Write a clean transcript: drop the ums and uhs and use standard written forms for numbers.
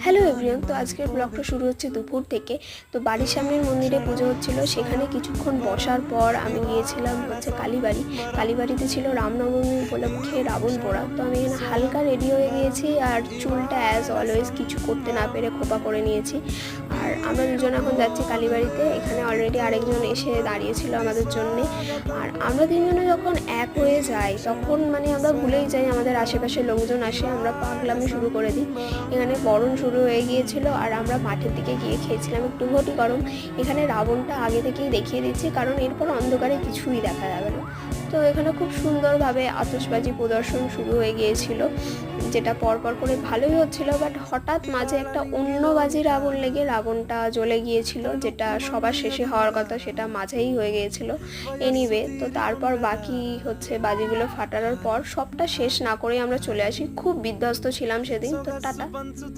Hello everyone, তো আজকের ব্লগটা শুরু হচ্ছে দুপুর থেকে। তো বাড়ির সামনের মন্দিরে পুজো হচ্ছিল, সেখানে কিছুক্ষণ বসার পর আমি গিয়েছিলাম হচ্ছে কালীবাড়ি। কালীবাড়িতে ছিল রামনবমী উপলক্ষে রাবণ পোড়া। তো আমি এখানে হালকা রেডি হয়ে গিয়েছি, আর চুলটা অ্যাজ অলওয়েজ কিছু করতে না পেরে খোপা করে নিয়েছি। আর আমরা দুজন এখন যাচ্ছি কালীবাড়িতে। এখানে অলরেডি আরেকজন এসে দাঁড়িয়েছিল আমাদের জন্যে। আর আমরা তিনজনে যখন এক হয়ে যাই তখন আমরা ভুলেই যাই আমাদের আশেপাশে লোকজন আসে, আমরা পাগলামি শুরু করে দিই। এখানে বরণ শুরু হয়ে গিয়েছিল আর আমরা মাঠের দিকে গিয়ে খেয়েছিলাম একটু ঘটি গরম। এখানে রাবণটা আগে থেকেই দেখিয়ে দিচ্ছি, কারণ এরপর অন্ধকারে কিছুই দেখা যাবে না। তো এখানে খুব সুন্দরভাবে আতশবাজি প্রদর্শন শুরু হয়ে গিয়েছিল, যেটা পরপর করে ভালোই হচ্ছিল। বাট হঠাৎ মাঝে একটা অন্য বাজির আগুন লেগে রাবণটা জ্বলে গিয়েছিল, যেটা সবার শেষে হওয়ার কথা সেটা মাঝেই হয়ে গিয়েছিল। এনিওয়ে, তো তারপর বাকি বাজিগুলো ফাটানোর পর সবটা শেষ না করে আমরা চলে আসি। খুব বিধ্বস্ত ছিলাম সেদিন। তো টাটা।